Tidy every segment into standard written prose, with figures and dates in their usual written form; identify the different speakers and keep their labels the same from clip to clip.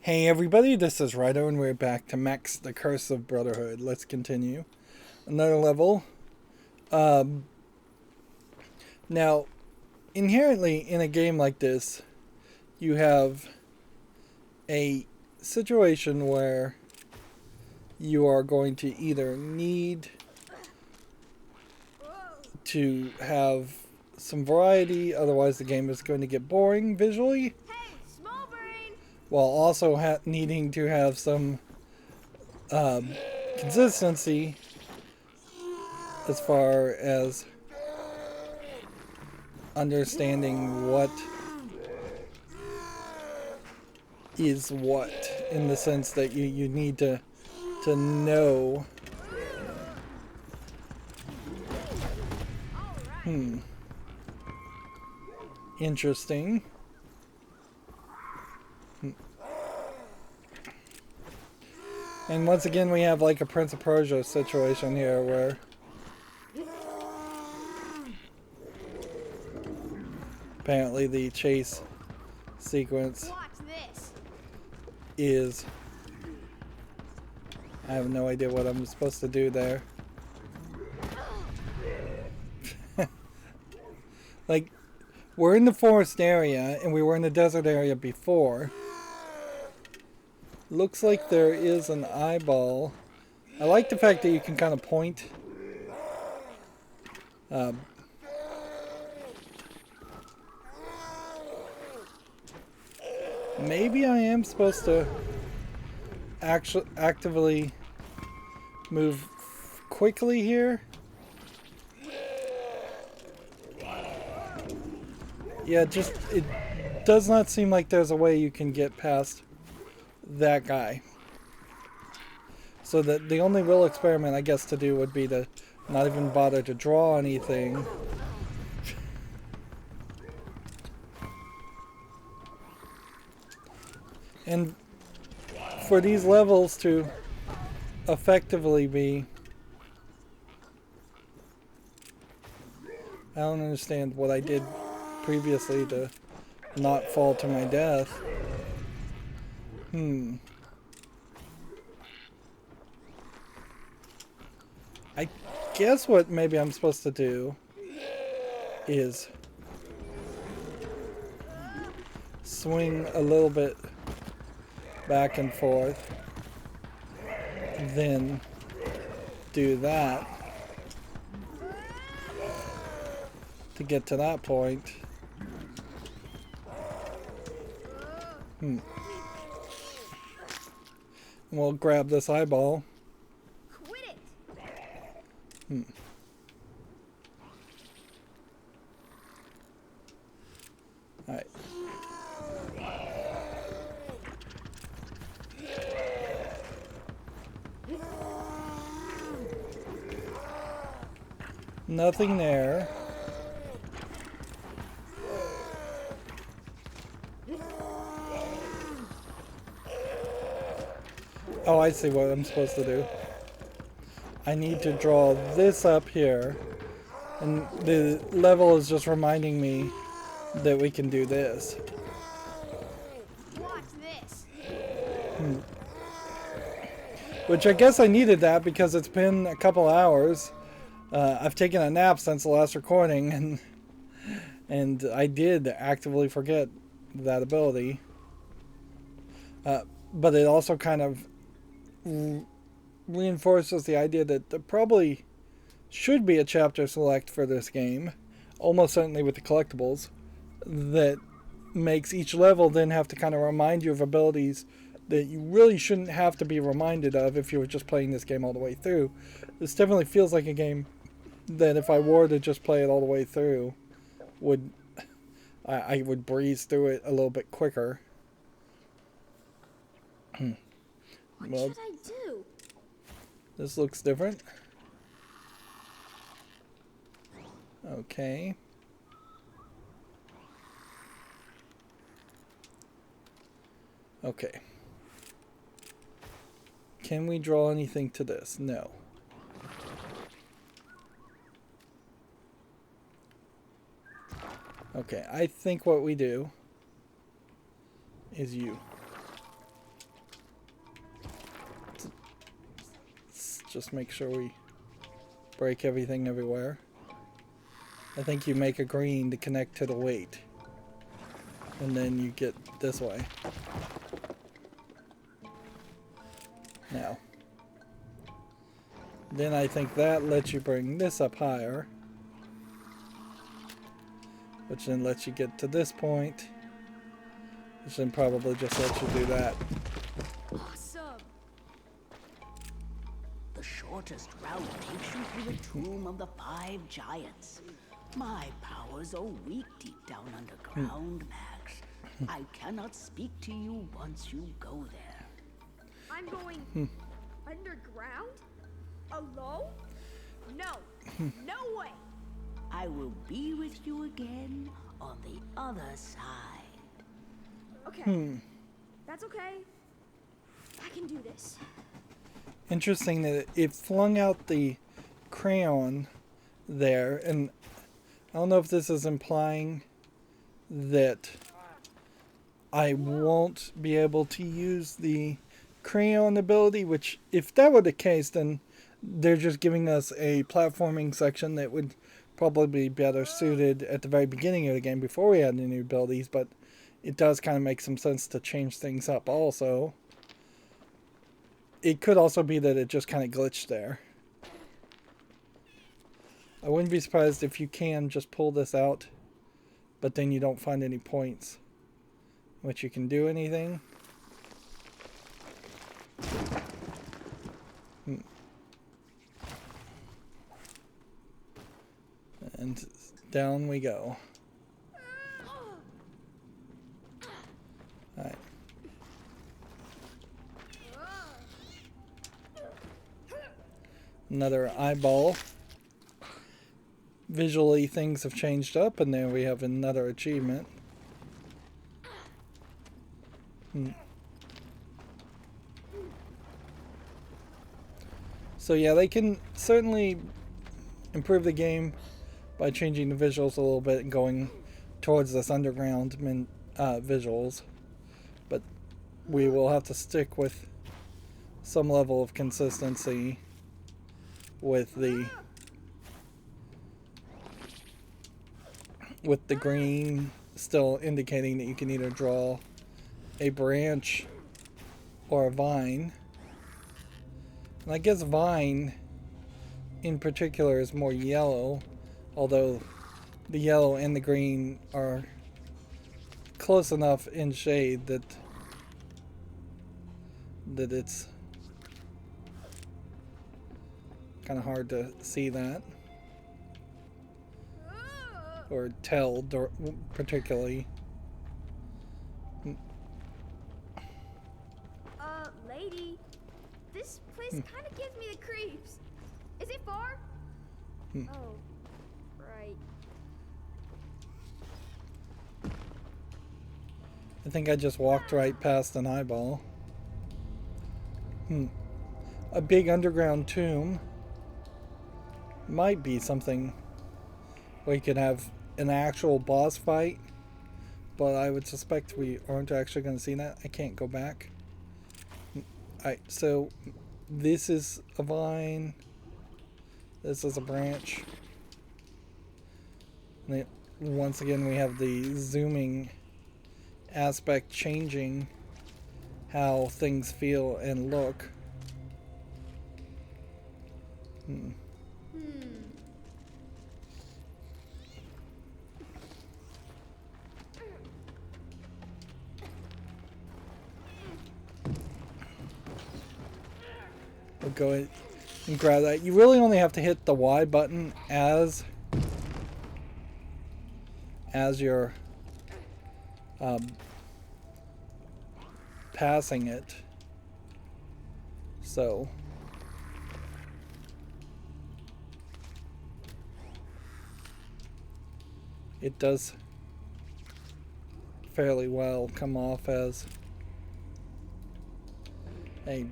Speaker 1: Hey everybody, this is Rydo and we're back to Max the Curse of Brotherhood. Let's continue. Another level. Now, inherently in a game like this, you have a situation where you are going to either need to have some variety, otherwise the game is going to get boring visually. While also needing to have some consistency as far as understanding what is what, in the sense that you need to know. Interesting. And once again, we have like a Prince of Persia situation here where apparently the chase sequence is... I have no idea what I'm supposed to do there. Like, we're in the forest area and we were in the desert area before. Looks like there is an eyeball. I like the fact that you can kind of point. Maybe I am supposed to actively move quickly here. Yeah, it does not seem like there's a way you can get past that guy. So the only real experiment I guess to do would be to not even bother to draw anything. And for these levels to effectively be... I don't understand what I did previously to not fall to my death. I guess what maybe I'm supposed to do is swing a little bit back and forth, then do that to get to that point. We'll grab this eyeball. Alright. Nothing there. Oh, I see what I'm supposed to do. I need to draw this up here, and the level is just reminding me that we can do this.
Speaker 2: Watch this.
Speaker 1: Which I guess I needed that because it's been a couple hours. I've taken a nap since the last recording, and I did actively forget that ability. But it also kind of reinforces the idea that there probably should be a chapter select for this game, almost certainly with the collectibles, that makes each level then have to kind of remind you of abilities that you really shouldn't have to be reminded of if you were just playing this game all the way through. This definitely feels like a game that if I were to just play it all the way through, I would breeze through it a little bit quicker.
Speaker 2: What should I do?
Speaker 1: This looks different. Okay. Okay. Can we draw anything to this? No. Okay, I think what we do is you. just make sure we break everything everywhere. I think you make a green to connect to the weight. And then you get this way. Now. Then I think that lets you bring this up higher. Which then lets you get to this point. Which then probably just lets you do that.
Speaker 2: Awesome.
Speaker 3: The shortest route takes you through the tomb of the 5 giants. My powers are weak deep down underground, Max. I cannot speak to you once you go there.
Speaker 2: I'm going underground? Alone? No. No way.
Speaker 3: I will be with you again on the other side.
Speaker 2: Okay. That's okay. I can do this.
Speaker 1: Interesting that it flung out the crayon there, and I don't know if this is implying that I won't be able to use the crayon ability, which if that were the case, then they're just giving us a platforming section that would probably be better suited at the very beginning of the game before we had any new abilities, but it does kind of make some sense to change things up also. It could also be that it just kind of glitched there. I wouldn't be surprised if you can just pull this out, but then you don't find any points which you can do anything. And down we go. Alright. Another eyeball. Visually things have changed up, and there we have another achievement. So yeah, they can certainly improve the game by changing the visuals a little bit and going towards this underground visuals. But we will have to stick with some level of consistency with the green still indicating that you can either draw a branch or a vine. And I guess vine in particular is more yellow, although the yellow and the green are close enough in shade that it's kind of hard to see that or tell particularly.
Speaker 2: Lady, this place kind of gives me the creeps. Is it far? Oh, right.
Speaker 1: I think I just walked right past an eyeball. A big underground tomb might be something we could have an actual boss fight, but I would suspect we aren't actually going to see that. I can't go back. Alright, so this is a vine. This is a branch. And once again, we have the zooming aspect changing how things feel and look. We'll go ahead and grab that. You really only have to hit the Y button as you're passing it. So it does fairly well come off as a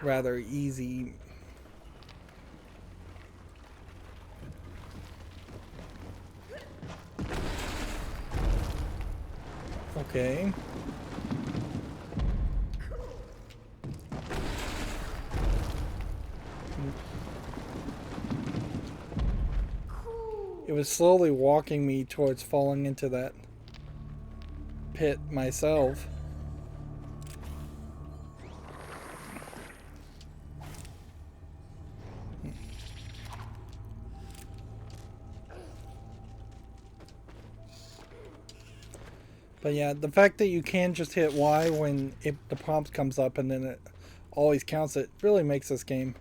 Speaker 1: rather easy okay. was slowly walking me towards falling into that pit myself. But yeah, the fact that you can just hit Y when the prompt comes up and then it always counts it really makes this game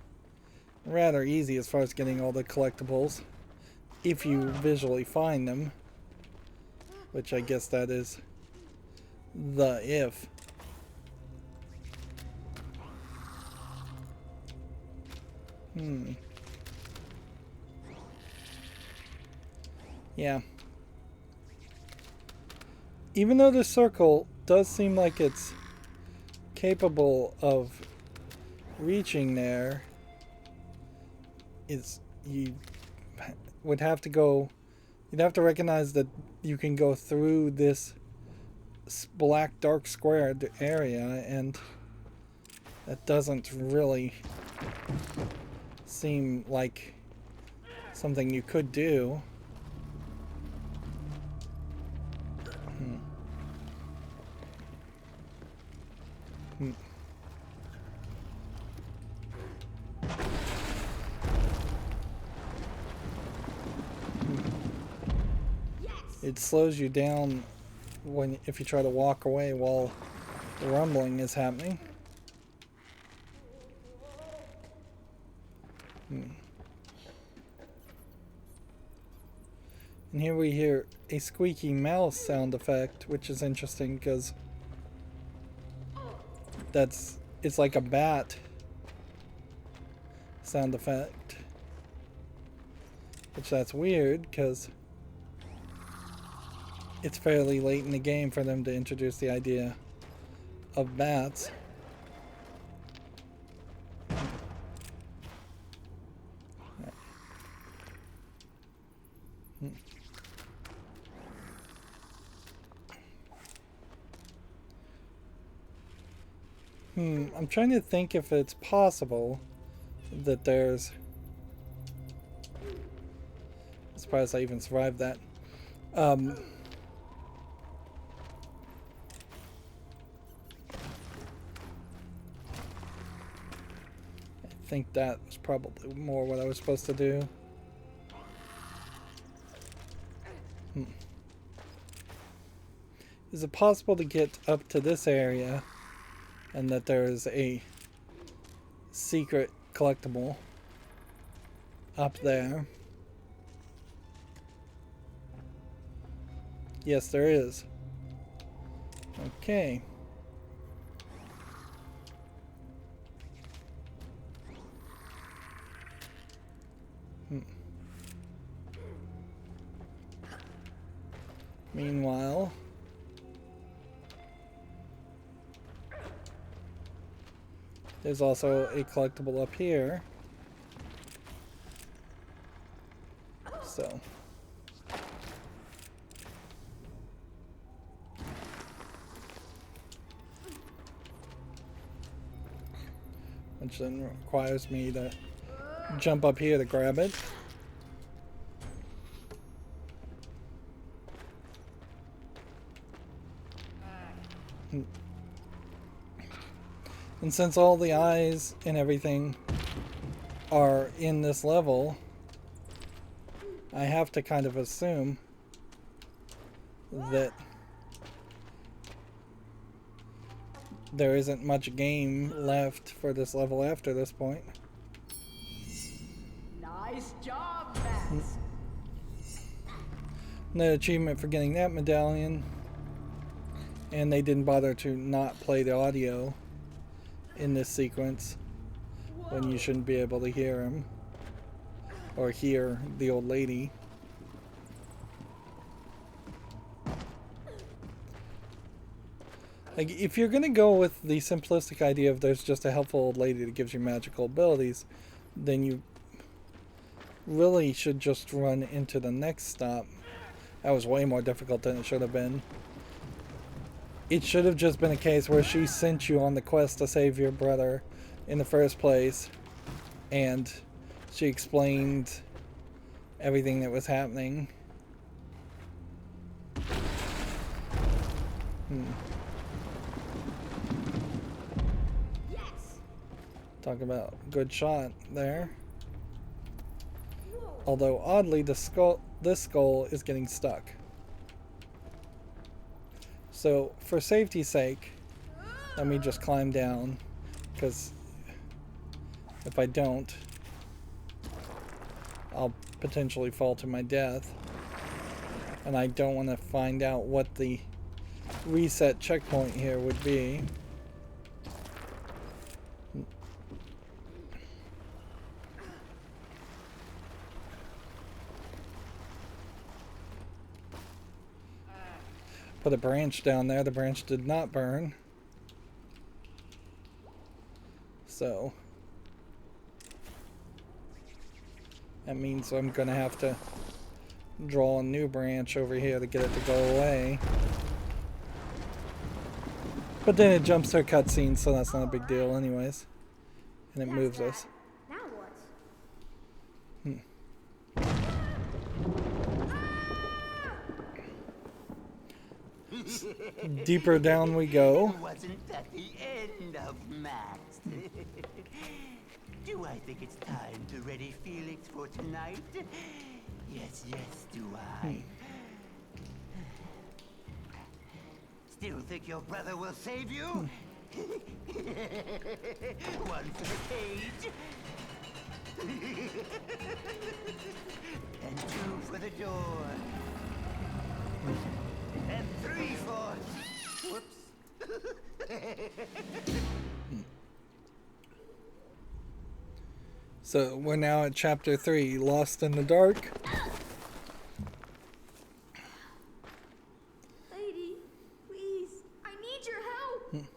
Speaker 1: rather easy as far as getting all the collectibles, if you visually find them, which I guess that is the if. Yeah. Even though this circle does seem like it's capable of reaching there, you would have to go, you'd have to recognize that you can go through this black dark squared area, and that doesn't really seem like something you could do. It slows you down if you try to walk away while the rumbling is happening. And here we hear a squeaky mouse sound effect, which is interesting because it's like a bat sound effect, which that's weird because it's fairly late in the game for them to introduce the idea of bats. I'm trying to think if it's possible that there's... I'm surprised I even survived that. I think that was probably more what I was supposed to do. Is it possible to get up to this area and that there is a secret collectible up there? Yes, there is. Okay. Meanwhile, there's also a collectible up here. So which then requires me to jump up here to grab it. And since all the eyes and everything are in this level, I have to kind of assume that there isn't much game left for this level after this point.
Speaker 3: Nice job, Max.
Speaker 1: No achievement for getting that medallion, and they didn't bother to not play the audio in this sequence when you shouldn't be able to hear him or hear the old lady. Like, if you're gonna go with the simplistic idea of there's just a helpful old lady that gives you magical abilities, then you really should just run into the next stop. That was way more difficult than it should have been. It should have just been a case where she sent you on the quest to save your brother in the first place, and she explained everything that was happening.
Speaker 2: Yes.
Speaker 1: Talk about good shot there. Although oddly, this skull is getting stuck. So for safety's sake, let me just climb down, because if I don't, I'll potentially fall to my death. And I don't want to find out what the reset checkpoint here would be. Put a branch down there. The branch did not burn. So that means I'm gonna have to draw a new branch over here to get it to go away. But then it jumps to a cutscene, so that's not a big deal anyways. And it moves us.
Speaker 2: Now what?
Speaker 1: Deeper down we go.
Speaker 3: Wasn't that the end of Max? Do I think it's time to ready Felix for tonight? Yes, do I. Still think your brother will save you? One for the cage. And two for the door. And three for... Whoops.
Speaker 1: So we're now at chapter 3, Lost in the Dark.
Speaker 2: Lady, please, I need your help.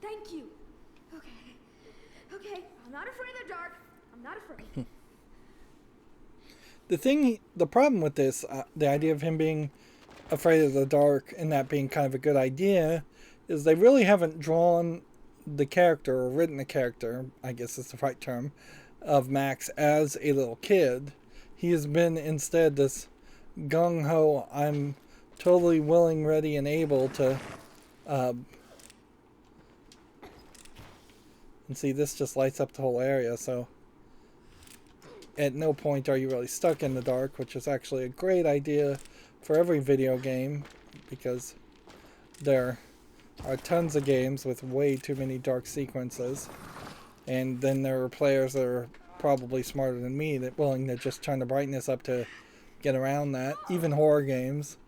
Speaker 2: Thank you. Okay, I'm not afraid of the dark. I'm not afraid.
Speaker 1: The problem with this, the idea of him being afraid of the dark and that being kind of a good idea, is they really haven't drawn the character, or written the character, I guess is the right term, of Max as a little kid. He has been instead this gung-ho, I'm totally willing, ready, and able to... and see, this just lights up the whole area, so... At no point are you really stuck in the dark, which is actually a great idea for every video game, because there are tons of games with way too many dark sequences, and then there are players that are probably smarter than me that willing to just turn the brightness up to get around that. Even horror games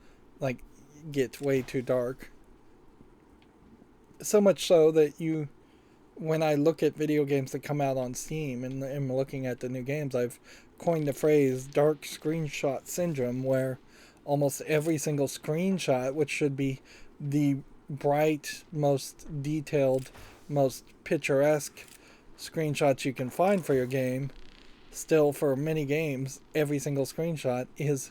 Speaker 1: like get way too dark, so much so that when I look at video games that come out on Steam and I'm looking at the new games, I've coined the phrase dark screenshot syndrome, where almost every single screenshot, which should be the bright, most detailed, most picturesque screenshots you can find for your game, still for many games, every single screenshot is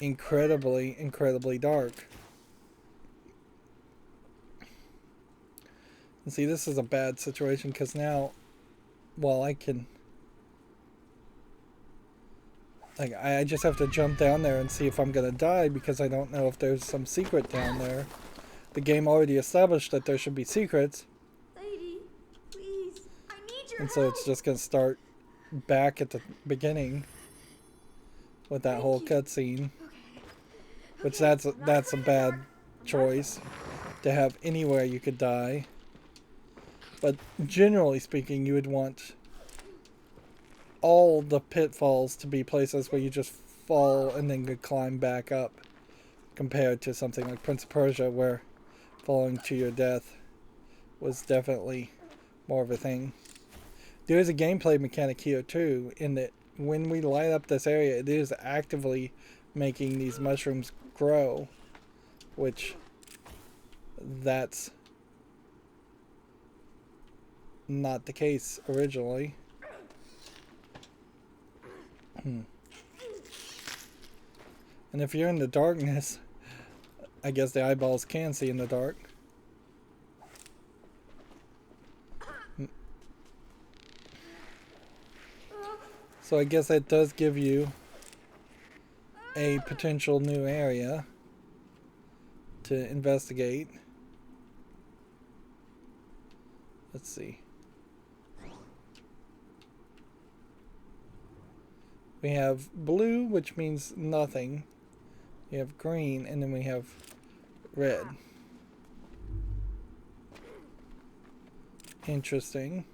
Speaker 1: incredibly, incredibly dark. And see, this is a bad situation, because now, well, I just have to jump down there and see if I'm going to die, because I don't know if there's some secret down there. The game already established that there should be secrets.
Speaker 2: Lady, please, I need your
Speaker 1: And
Speaker 2: help.
Speaker 1: so it's just going to start back at the beginning with that whole cutscene. Which that's a bad choice to have anywhere you could die. But generally speaking, you would want all the pitfalls to be places where you just fall and then could climb back up, compared to something like Prince of Persia, where falling to your death was definitely more of a thing. There is a gameplay mechanic here too, in that when we light up this area, it is actively making these mushrooms grow, which that's not the case originally. And if you're in the darkness, I guess the eyeballs can see in the dark. So I guess that does give you a potential new area to investigate. Let's see. We have blue, which means nothing. We have green, and then we have red. Interesting.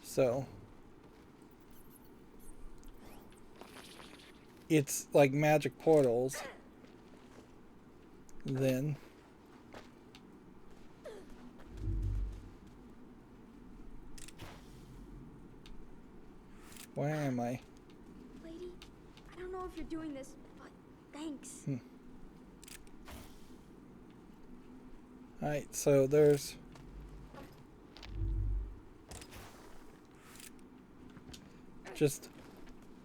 Speaker 1: So it's like magic portals then. Where am I?
Speaker 2: Lady, I don't know if you're doing this, but thanks.
Speaker 1: Alright, so there's just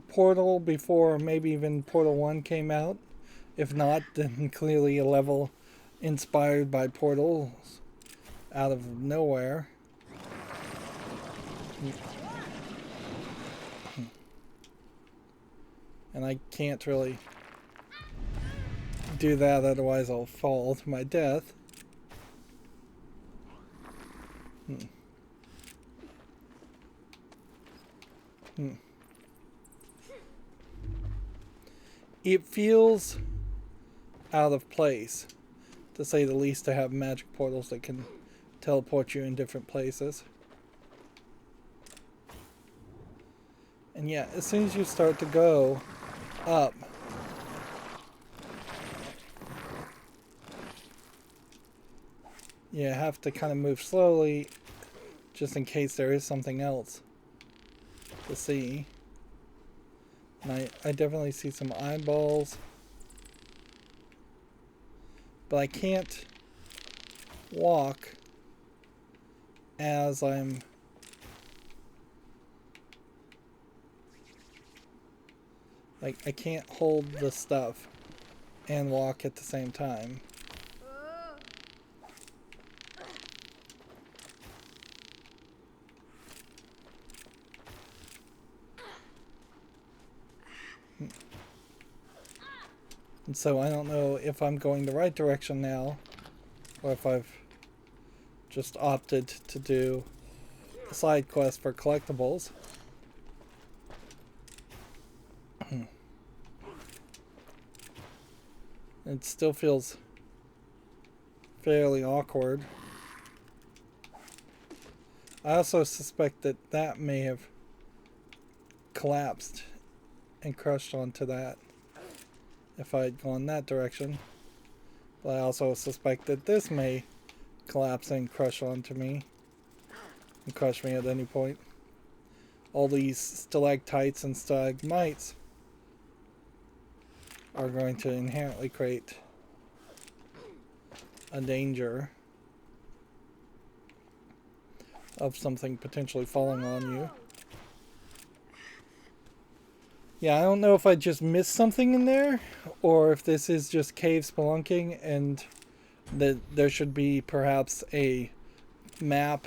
Speaker 1: Portal before maybe even Portal 1 came out. If not, then clearly a level inspired by portals out of nowhere. And I can't really do that, otherwise I'll fall to my death. It feels out of place, to say the least, to have magic portals that can teleport you in different places. And yeah, as soon as you start to go up, you have to kind of move slowly, just in case there is something else to see. And I definitely see some eyeballs, but I can't walk as I'm like, I can't hold the stuff and walk at the same time. And so I don't know if I'm going the right direction now, or if I've just opted to do a side quest for collectibles. It still feels fairly awkward. I also suspect that that may have collapsed and crushed onto that if I had gone that direction. But I also suspect that this may collapse and crush onto me and crush me at any point. All these stalactites and stalagmites are going to inherently create a danger of something potentially falling on you. Yeah, I don't know if I just missed something in there, or if this is just cave spelunking and that there should be perhaps a map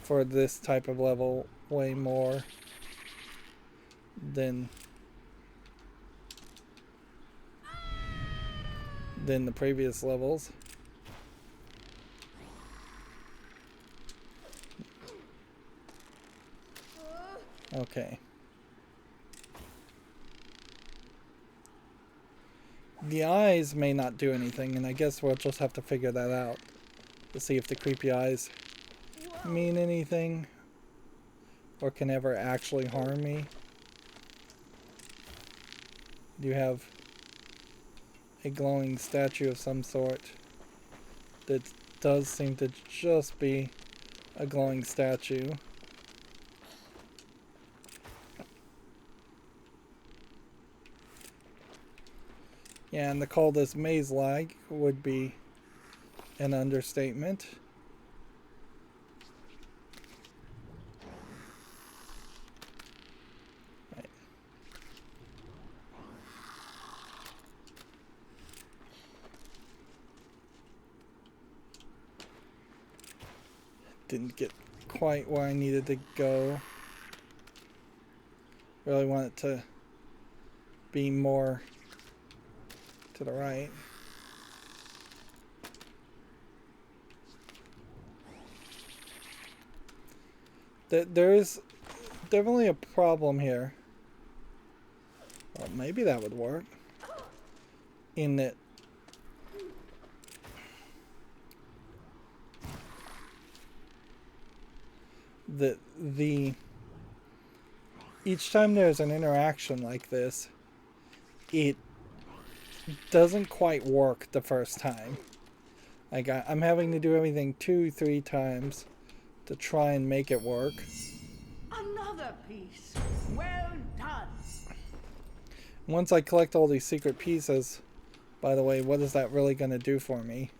Speaker 1: for this type of level way more than the previous levels. Okay. The eyes may not do anything, and I guess we'll just have to figure that out to see if the creepy eyes mean anything or can ever actually harm me. You have a glowing statue of some sort that does seem to just be a glowing statue. Yeah, and to call this maze-like would be an understatement. Right. Didn't get quite where I needed to go. Really want it to be more to the right. There is definitely a problem here. Well, maybe that would work. In that each time there's an interaction like this, it doesn't quite work the first time. Like I'm having to do everything 2-3 times to try and make it work.
Speaker 3: Another piece. Well done.
Speaker 1: Once I collect all these secret pieces, by the way, what is that really going to do for me?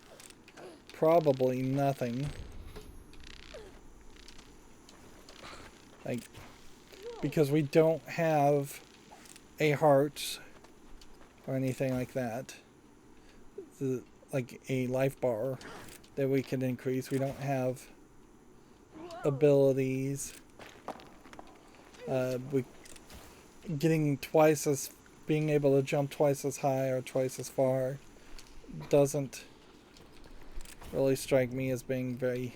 Speaker 1: Probably nothing. Like, because we don't have a heart or anything like that. Like a life bar that we can increase. We don't have abilities. Being able to jump twice as high or twice as far doesn't really strike me as being very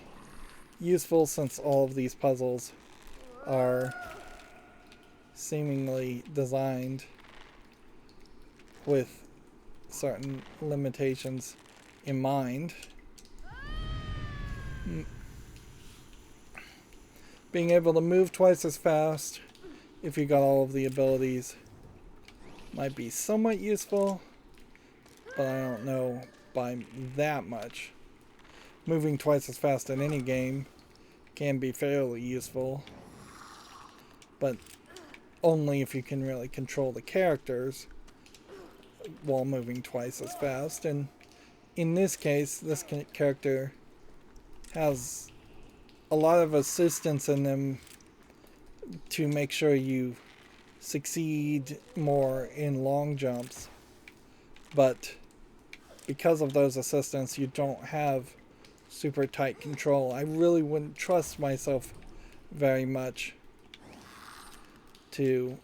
Speaker 1: useful, since all of these puzzles are seemingly designed with certain limitations in mind. Being able to move twice as fast if you got all of the abilities might be somewhat useful, but I don't know by that much. Moving twice as fast in any game can be fairly useful, but only if you can really control the characters while moving twice as fast. And in this case, this character has a lot of assistance in them to make sure you succeed more in long jumps, but because of those assistants, you don't have super tight control. I really wouldn't trust myself very much to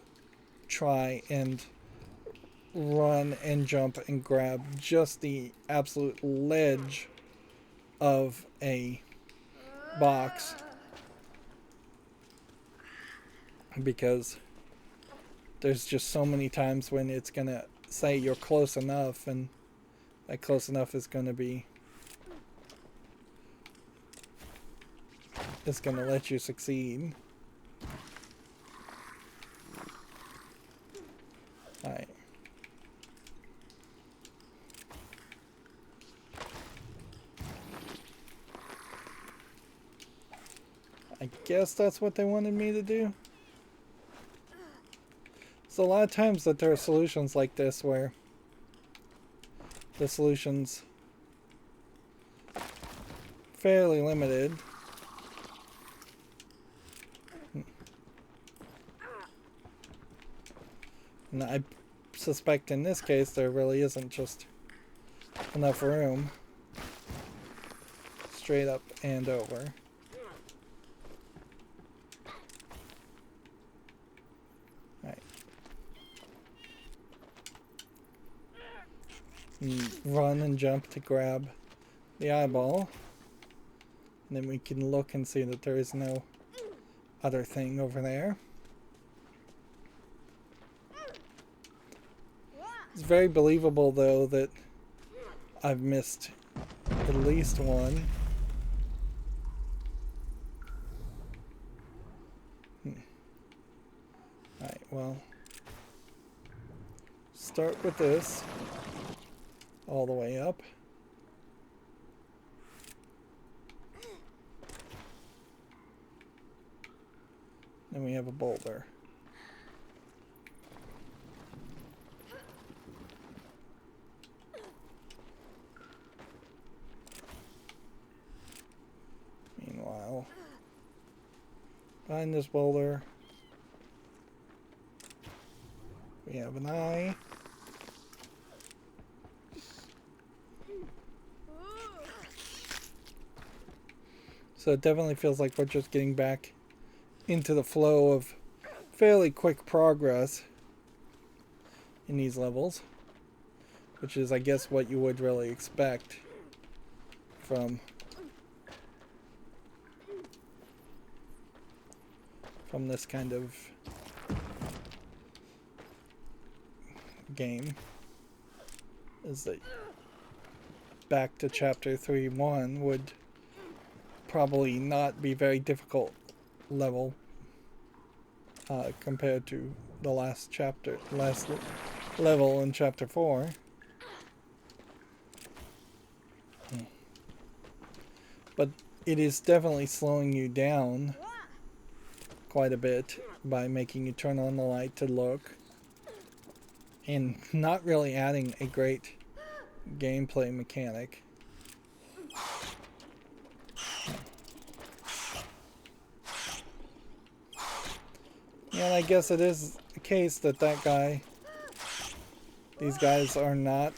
Speaker 1: try and run and jump and grab just the absolute ledge of a box, because there's just so many times when it's gonna say you're close enough, and that close enough is gonna be, it's gonna let you succeed. Alright. I guess that's what they wanted me to do. So a lot of times that there are solutions like this where the solution's fairly limited. And I suspect in this case there really isn't just enough room straight up and over. Run and jump to grab the eyeball, and then we can look and see that there is no other thing over there. It's very believable though that I've missed at least one. Alright, well, start with this all the way up. Then we have a boulder. Meanwhile, behind this boulder, we have an eye. So it definitely feels like we're just getting back into the flow of fairly quick progress in these levels, which is, I guess, what you would really expect from this kind of game, is that back to chapter 3.1 would probably not be very difficult level compared to the last level in chapter 4. But it is definitely slowing you down quite a bit by making you turn on the light to look, and not really adding a great gameplay mechanic. Yeah, and I guess it is the case that these guys are not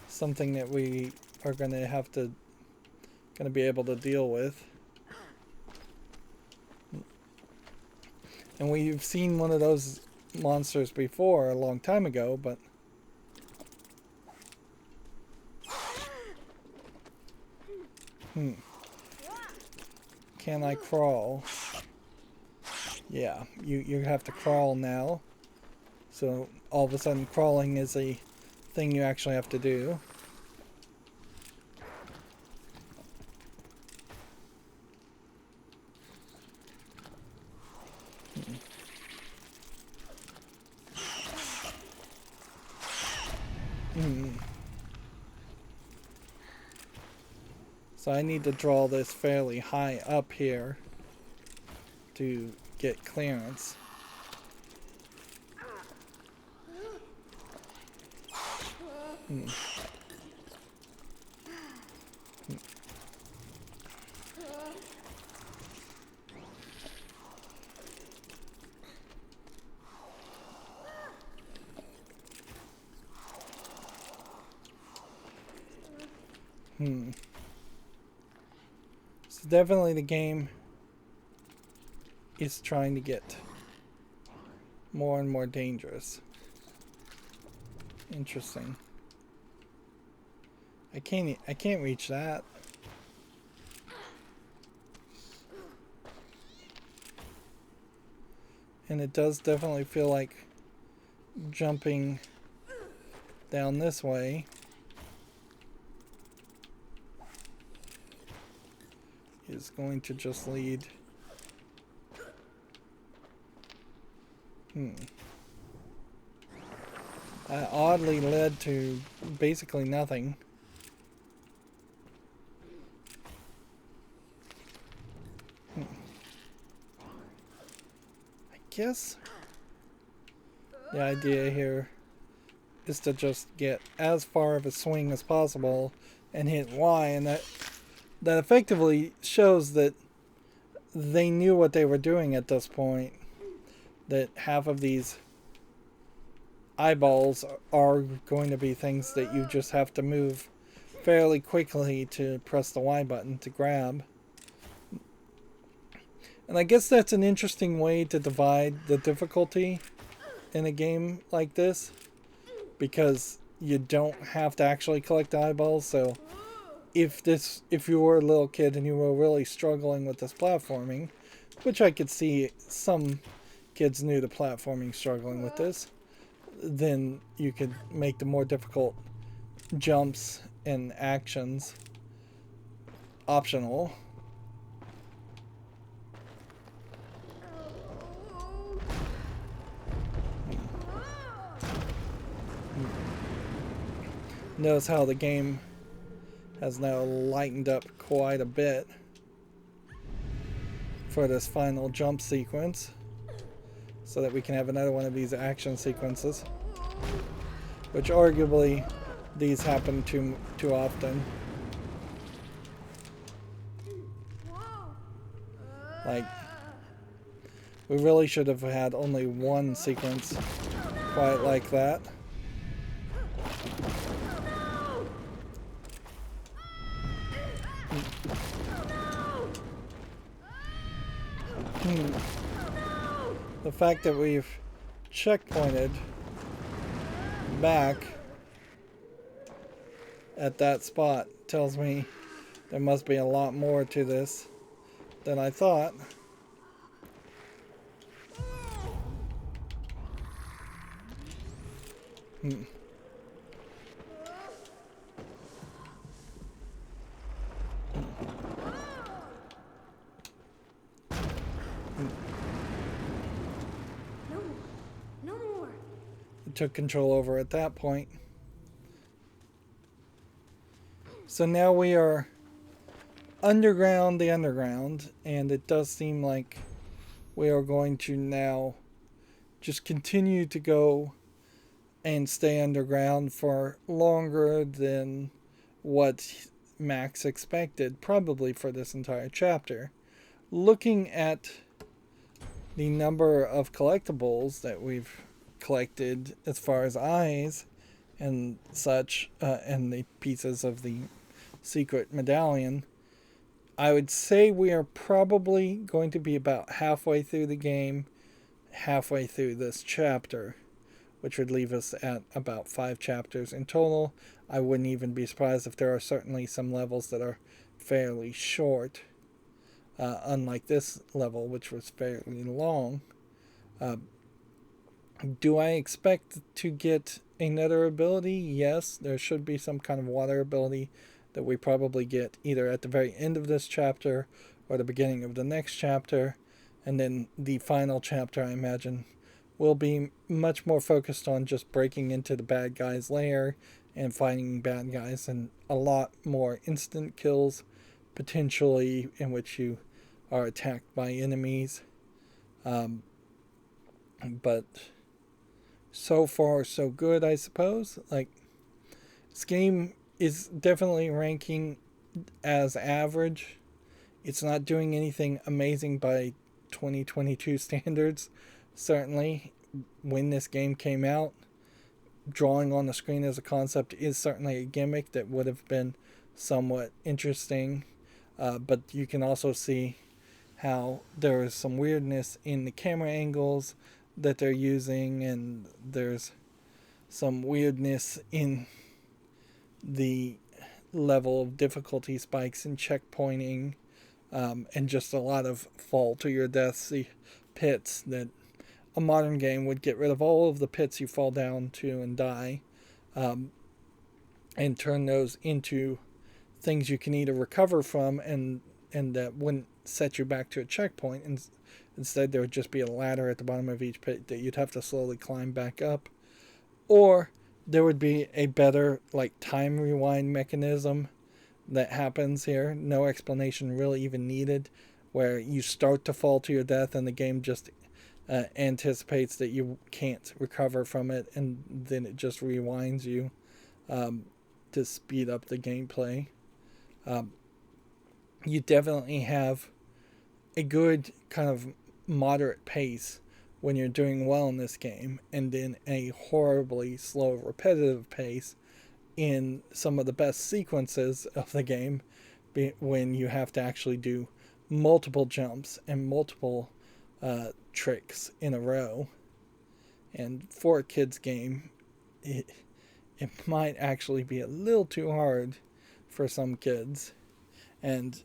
Speaker 1: something that we are going to be able to deal with. And we've seen one of those monsters before a long time ago, but can I crawl? Yeah, you have to crawl now. So all of a sudden crawling is a thing you actually have to do. So I need to draw this fairly high up here to get clearance. So definitely the game is trying to get more and more dangerous. Interesting. I can't reach that. And it does definitely feel like jumping down this way is going to just lead oddly led to basically nothing. I guess the idea here is to just get as far of a swing as possible and hit Y, and that effectively shows that they knew what they were doing at this point, that half of these eyeballs are going to be things that you just have to move fairly quickly to press the Y button to grab. And I guess that's an interesting way to divide the difficulty in a game like this, because you don't have to actually collect the eyeballs. So if you were a little kid and you were really struggling with this platforming, which I could see some kids new to platforming struggling with this, then you could make the more difficult jumps and actions optional. Notice how the game has now lightened up quite a bit for this final jump sequence, so that we can have another one of these action sequences, which arguably these happen too often. Like, we really should have had only one sequence quite like that. The fact that we've checkpointed back at that spot tells me there must be a lot more to this than I thought.
Speaker 2: No more.
Speaker 1: It took control over at that point. So now we are underground, and it does seem like we are going to now just continue to go and stay underground for longer than what Max expected, probably for this entire chapter. Looking at the number of collectibles that we've collected as far as eyes and such, and the pieces of the secret medallion, I would say we are probably going to be about halfway through the game, halfway through this chapter, which would leave us at about 5 chapters in total. I wouldn't even be surprised if there are certainly some levels that are fairly short, unlike this level, which was fairly long. Do I expect to get another ability? Yes, there should be some kind of water ability that we probably get either at the very end of this chapter or the beginning of the next chapter. And then the final chapter, I imagine, will be much more focused on just breaking into the bad guy's lair and fighting bad guys, and a lot more instant kills, potentially, in which you are attacked by enemies. But so far, so good, I suppose. Like, this game is definitely ranking as average. It's not doing anything amazing by 2022 standards. Certainly, when this game came out, drawing on the screen as a concept is certainly a gimmick that would have been somewhat interesting. But you can also see how there is some weirdness in the camera angles that they're using, and there's some weirdness in the level of difficulty spikes and checkpointing, and just a lot of fall to your death pits that a modern game would get rid of all of the pits you fall down to and die, and turn those into things you can either recover from and that wouldn't set you back to a checkpoint. And instead there would just be a ladder at the bottom of each pit that you'd have to slowly climb back up, or there would be a better like time rewind mechanism that happens here. No explanation really even needed, where you start to fall to your death and the game just anticipates that you can't recover from it, and then it just rewinds you to speed up the gameplay. You definitely have a good kind of moderate pace when you're doing well in this game, and then a horribly slow, repetitive pace in some of the best sequences of the game, when you have to actually do multiple jumps and multiple tricks in a row. And for a kid's game, it might actually be a little too hard for some kids. And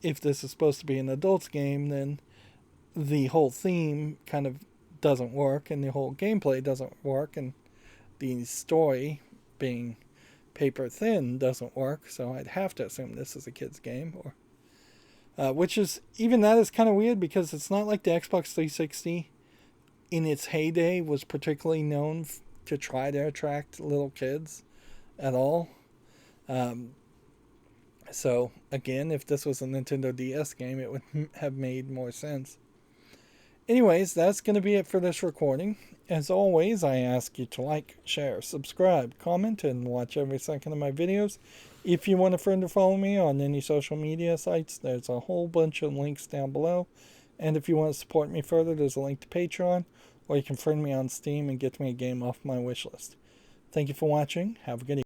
Speaker 1: if this is supposed to be an adult's game, then the whole theme kind of doesn't work, and the whole gameplay doesn't work, and the story, being paper thin, doesn't work. So I'd have to assume this is a kid's game, or which is, even that is kind of weird, because it's not like the Xbox 360 in its heyday was particularly known to try to attract little kids at all. So again, if this was a Nintendo DS game, it would have made more sense. Anyways, that's going to be it for this recording. As always, I ask you to like, share, subscribe, comment, and watch every second of my videos. If you want a friend to follow me on any social media sites, there's a whole bunch of links down below. And if you want to support me further, there's a link to Patreon, or you can friend me on Steam and get me a game off my wishlist. Thank you for watching. Have a good evening.